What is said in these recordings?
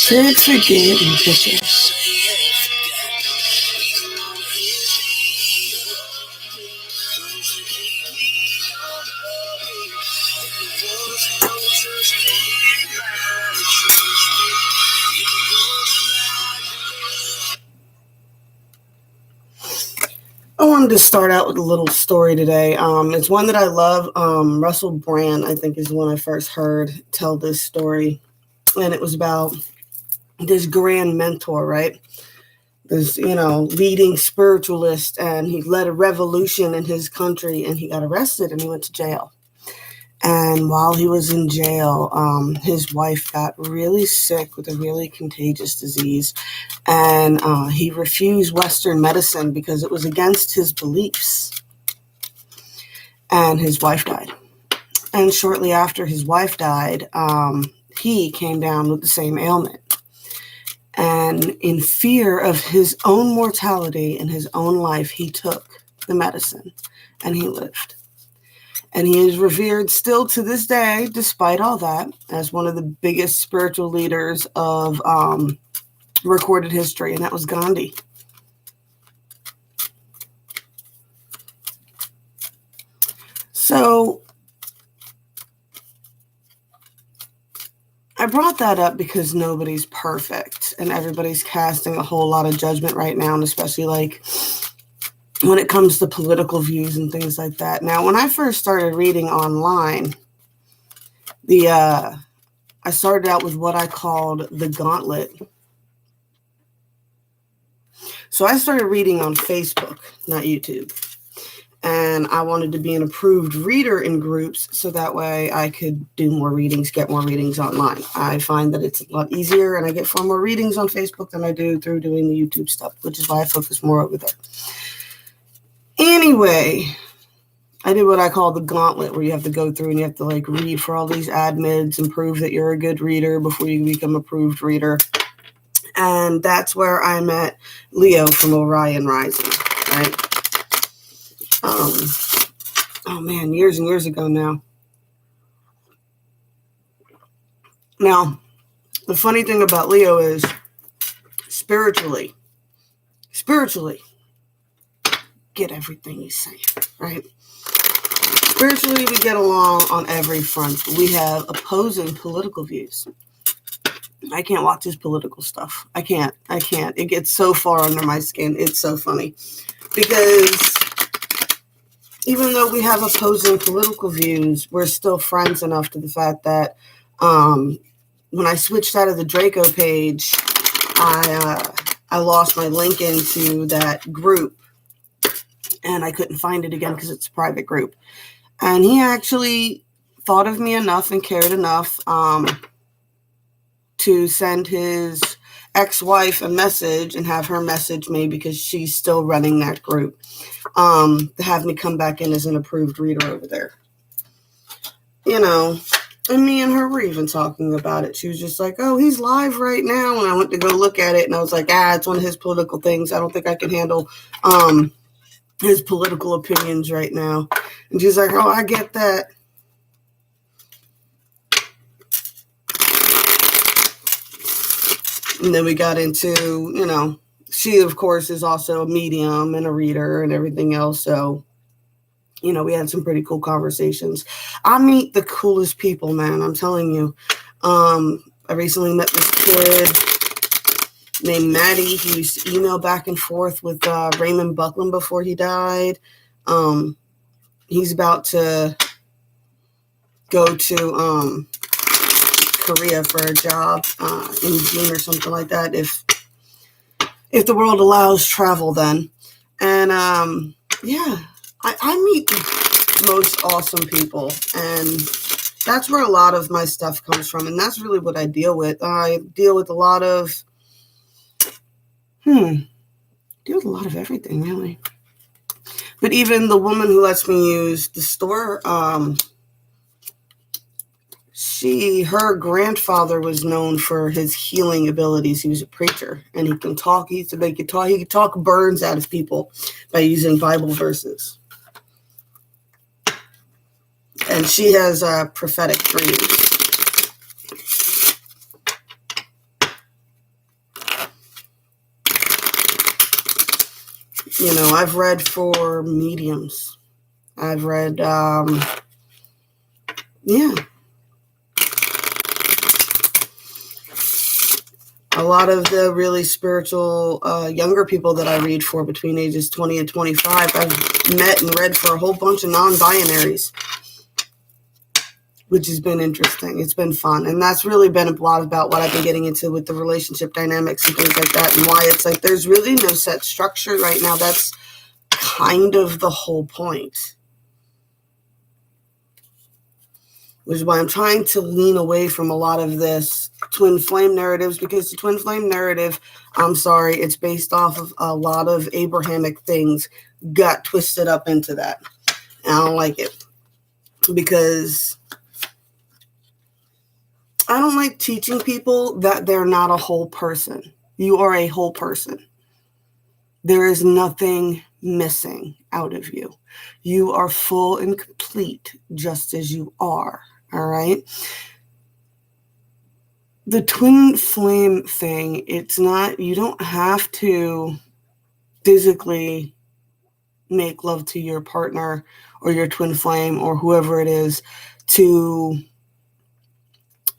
Can't forget and picture. I wanted to start out with a little story today. It's one that I love. Russell Brand, I think, is the one I first heard tell this story. And it was about this grand mentor, right? This, leading spiritualist, and he led a revolution in his country, and he got arrested and he went to jail. And while he was in jail, his wife got really sick with a really contagious disease. And he refused Western medicine because it was against his beliefs. And his wife died. And shortly after his wife died, he came down with the same ailment. And in fear of his own mortality and his own life, he took the medicine and he lived. And he is revered still to this day, despite all that, as one of the biggest spiritual leaders of recorded history, and that was Gandhi. So I brought that up because nobody's perfect, and everybody's casting a whole lot of judgment right now, and especially like when it comes to political views and things like that. Now, when I first started reading online, I started out with what I called the gauntlet. So I started reading on Facebook, not YouTube. And I wanted to be an approved reader in groups so that way I could do more readings, get more readings online. I find that it's a lot easier, and I get far more readings on Facebook than I do through doing the YouTube stuff, which is why I focus more over there. Anyway, I did what I call the gauntlet, where you have to go through and you have to read for all these admins and prove that you're a good reader before you become approved reader. And that's where I met Leo from Orion Rising, right? Years and years ago now. Now, the funny thing about Leo is spiritually, get everything he's saying, right? Spiritually, we get along on every front. We have opposing political views. I can't watch his political stuff. I can't. It gets so far under my skin. It's so funny. Because even though we have opposing political views, we're still friends enough to the fact that when I switched out of the Draco page, I lost my link into that group. And I couldn't find it again because it's a private group. And he actually thought of me enough and cared enough to send his ex-wife a message and have her message me, because she's still running that group, to have me come back in as an approved reader over there. And me and her were even talking about it. She was just like, oh, he's live right now. And I went to go look at it, and I was like, it's one of his political things. I don't think I can handle his political opinions right now. And she's like, oh, I get that. And then we got into, she, of course, is also a medium and a reader and everything else. So, we had some pretty cool conversations. I meet the coolest people, man. I'm telling you. I recently met this kid named Maddie. He used to email back and forth with Raymond Buckland before he died. He's about to go to Korea for a job in June or something like that, if the world allows travel then. And I meet the most awesome people, and that's where a lot of my stuff comes from, and that's really what I deal with. I deal with a lot of everything, really. But even the woman who lets me use the store, her grandfather was known for his healing abilities. He was a preacher, and he can talk. He could talk burns out of people by using Bible verses. And she has prophetic dreams. I've read for mediums. I've read, a lot of the really spiritual younger people that I read for between ages 20 and 25, I've met and read for a whole bunch of non-binaries, which has been interesting. It's been fun. And that's really been a lot about what I've been getting into with the relationship dynamics and things like that, and why it's like there's really no set structure right now. That's kind of the whole point. Which is why I'm trying to lean away from a lot of this twin flame narratives, because the twin flame narrative, I'm sorry, it's based off of a lot of Abrahamic things got twisted up into that. And I don't like it, because I don't like teaching people that they're not a whole person. You are a whole person. There is nothing missing out of you. You are full and complete just as you are. All right. The twin flame thing, it's not, you don't have to physically make love to your partner or your twin flame or whoever it is to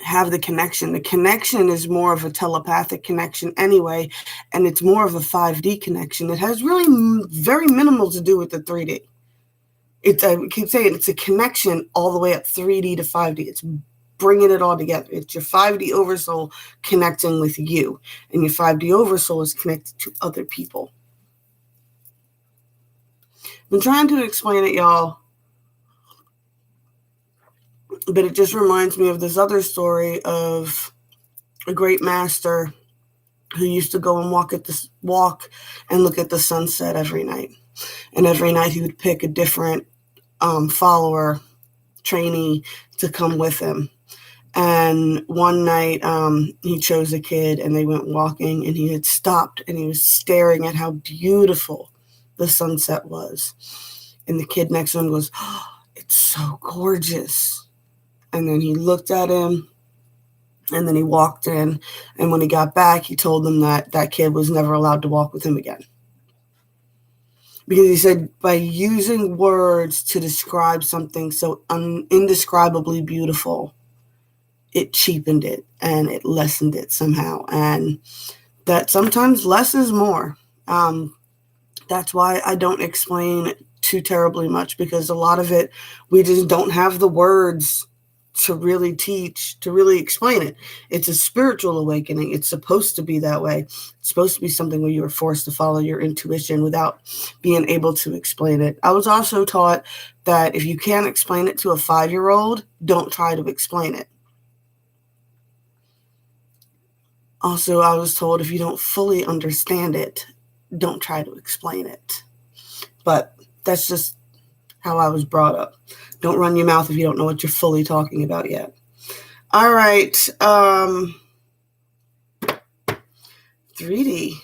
have the connection. The connection is more of a telepathic connection anyway, and it's more of a 5D connection. It has really very minimal to do with the 3D. I keep saying it's a connection all the way up 3D to 5D. It's bringing it all together. It's your 5D oversoul connecting with you, and your 5D oversoul is connected to other people. I've been trying to explain it, y'all, but it just reminds me of this other story of a great master who used to go and walk and look at the sunset every night. And every night he would pick a different follower, trainee, to come with him. And one night he chose a kid, and they went walking, and he had stopped, and he was staring at how beautiful the sunset was. And the kid next to him goes, "Oh, it's so gorgeous." And then he looked at him, and then he walked in. And when he got back, he told them that that kid was never allowed to walk with him again. Because he said by using words to describe something so indescribably beautiful, it cheapened it and it lessened it somehow. And that sometimes less is more. That's why I don't explain too terribly much, because a lot of it, we just don't have the words to really teach, to really explain it. It's a spiritual awakening. It's supposed to be that way. It's supposed to be something where you are forced to follow your intuition without being able to explain it. I was also taught that if you can't explain it to a 5-year-old, don't try to explain it. Also, I was told if you don't fully understand it, don't try to explain it. But that's just how I was brought up. Don't run your mouth if you don't know what you're fully talking about yet. All right. 3D.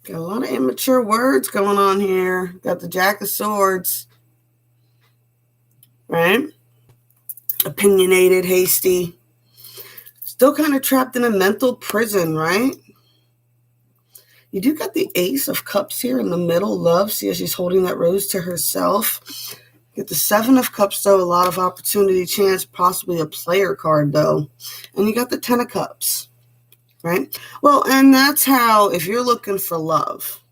Got a lot of immature words going on here. Got the Jack of Swords. Right? Opinionated, hasty. Still kind of trapped in a mental prison, right? You do got the Ace of Cups here in the middle. Love. See how she's holding that rose to herself. Get the 7 of Cups, though. A lot of opportunity, chance, possibly a player card, though. And you got the 10 of Cups, right? Well, and that's how, if you're looking for love,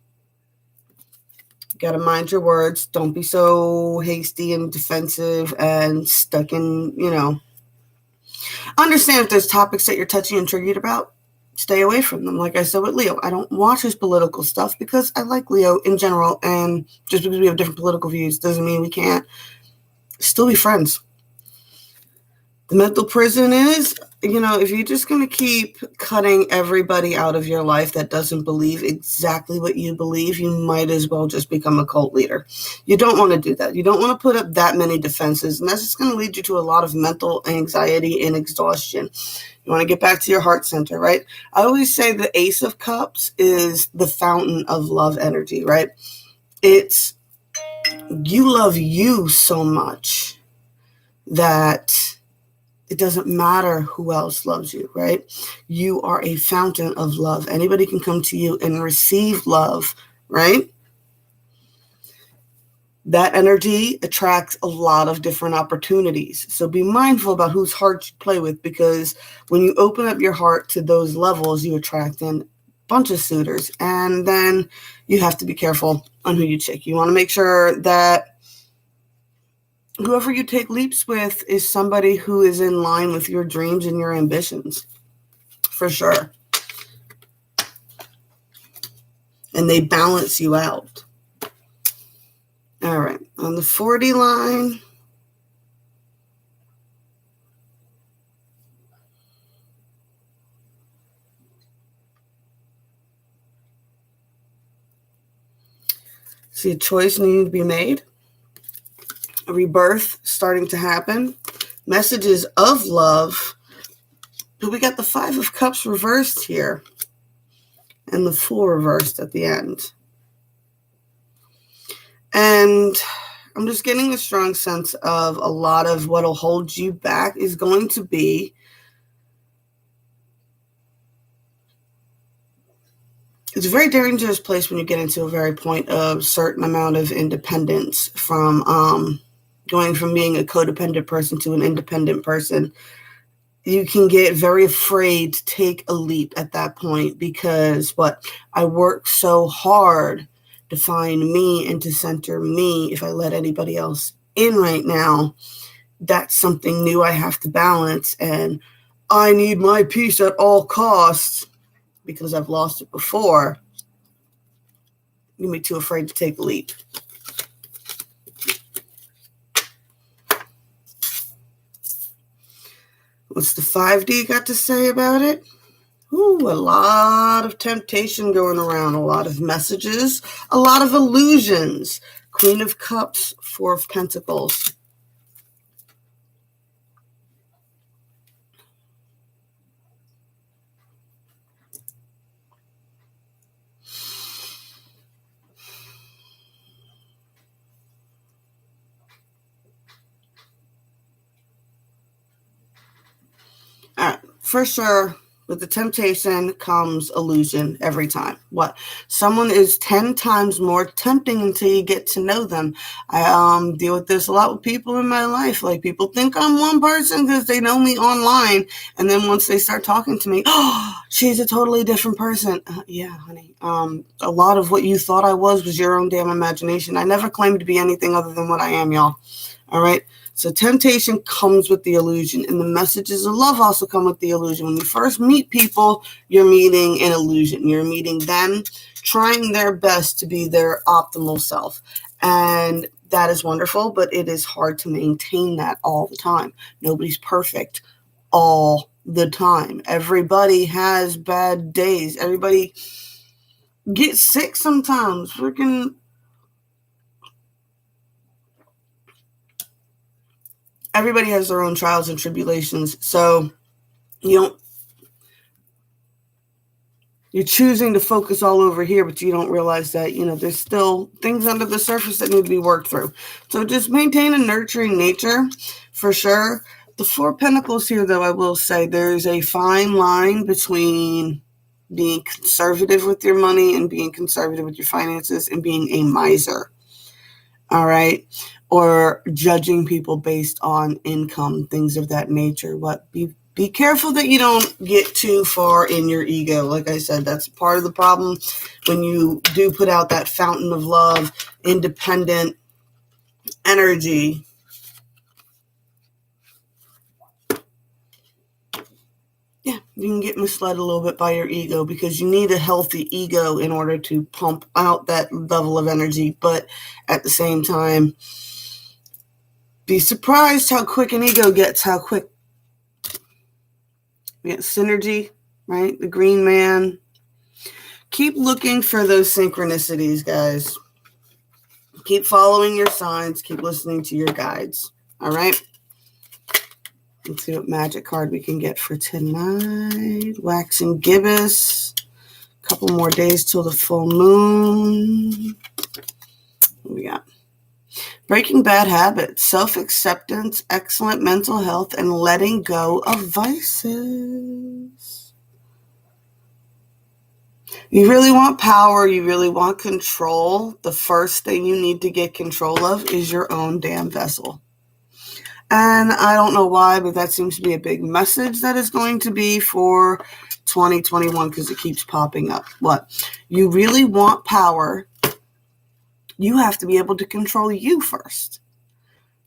you got to mind your words. Don't be so hasty and defensive and stuck in, Understand if there's topics that you're touchy and triggered about, stay away from them. Like I said with Leo, I don't watch his political stuff because I like Leo in general, and just because we have different political views doesn't mean we can't still be friends. The mental prison is, if you're just going to keep cutting everybody out of your life that doesn't believe exactly what you believe, you might as well just become a cult leader. You don't want to do that. You don't want to put up that many defenses, and that's just going to lead you to a lot of mental anxiety and exhaustion. You want to get back to your heart center, right? I always say the Ace of Cups is the fountain of love energy, right? It's you love you so much that it doesn't matter who else loves you, right? You are a fountain of love. Anybody can come to you and receive love, right? That energy attracts a lot of different opportunities. So be mindful about whose heart you play with, because when you open up your heart to those levels, you attract in a bunch of suitors. And then you have to be careful on who you take. You want to make sure that whoever you take leaps with is somebody who is in line with your dreams and your ambitions, for sure. And they balance you out. All right, on the 40 line, see a choice needing to be made, a rebirth starting to happen, messages of love. But we got the 5 of Cups reversed here and the Fool reversed at the end. And I'm just getting a strong sense of a lot of what will hold you back is going to be it's a very dangerous place when you get into a very point of certain amount of independence from going from being a codependent person to an independent person. You can get very afraid to take a leap at that point because I work so hard to find me and to center me. If I let anybody else in right now, that's something new I have to balance. And I need my peace at all costs because I've lost it before. You'll be too afraid to take a leap. What's the 5D got to say about it? Ooh, a lot of temptation going around, a lot of messages, a lot of illusions. Queen of Cups, 4 of Pentacles. All right, for sure. With the temptation comes illusion every time. Someone is 10 times more tempting until you get to know them. I deal with this a lot with people in my life. Like, people think I'm one person because they know me online. And then once they start talking to me, oh, she's a totally different person. Yeah, honey. A lot of what you thought I was your own damn imagination. I never claimed to be anything other than what I am, y'all. All right. So temptation comes with the illusion, and the messages of love also come with the illusion. When you first meet people, you're meeting an illusion. You're meeting them trying their best to be their optimal self. And that is wonderful, but it is hard to maintain that all the time. Nobody's perfect all the time. Everybody has bad days. Everybody gets sick sometimes. Everybody has their own trials and tribulations. So you're choosing to focus all over here, but you don't realize that, there's still things under the surface that need to be worked through. So just maintain a nurturing nature for sure. The 4 of Pentacles here, though, I will say there's a fine line between being conservative with your money and being conservative with your finances and being a miser. All right. Or judging people based on income, things of that nature. Be careful that you don't get too far in your ego. Like I said, that's part of the problem when you do put out that fountain of love, independent energy. Yeah, you can get misled a little bit by your ego because you need a healthy ego in order to pump out that level of energy. But at the same time, be surprised how quick an ego gets, how quick. We got synergy, right? The green man. Keep looking for those synchronicities, guys. Keep following your signs. Keep listening to your guides. All right? Let's see what magic card we can get for tonight. Waxing gibbous. A couple more days till the full moon. What we got? Breaking bad habits, self-acceptance, excellent mental health, and letting go of vices. You really want power. You really want control. The first thing you need to get control of is your own damn vessel. And I don't know why, but that seems to be a big message that is going to be for 2021 because it keeps popping up. What? You really want power. You have to be able to control you first.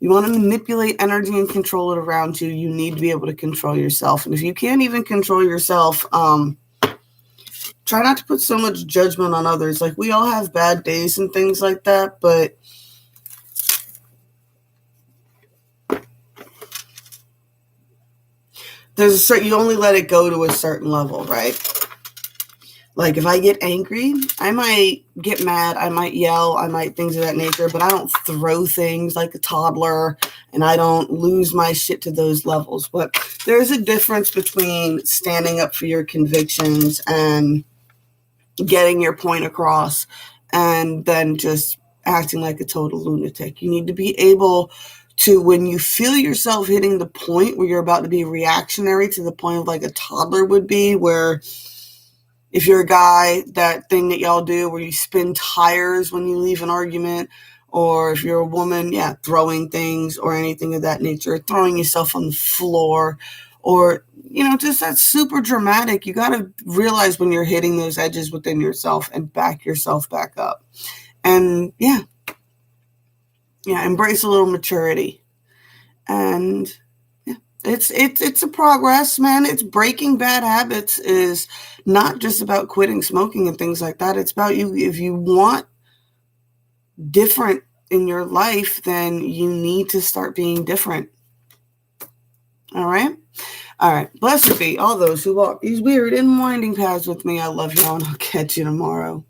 You want to manipulate energy and control it around you. You need to be able to control yourself. And if you can't even control yourself, try not to put so much judgment on others. Like, we all have bad days and things like that, but there's you only let it go to a certain level, right? Like, if I get angry, I might get mad, I might yell, I might things of that nature, but I don't throw things like a toddler, and I don't lose my shit to those levels. But there's a difference between standing up for your convictions and getting your point across and then just acting like a total lunatic. You need to be able to, when you feel yourself hitting the point where you're about to be reactionary to the point of like a toddler would be, where if you're a guy, that thing that y'all do where you spin tires when you leave an argument, or if you're a woman, throwing things or anything of that nature, throwing yourself on the floor, or, just that super dramatic. You got to realize when you're hitting those edges within yourself and back yourself back up. And embrace a little maturity. And it's a progress, man. It's breaking bad habits is not just about quitting smoking and things like that. It's about you. If you want different in your life, then you need to start being different. All right. Blessed be all those who walk these weird and winding paths with me. I love y'all, and I'll catch you tomorrow.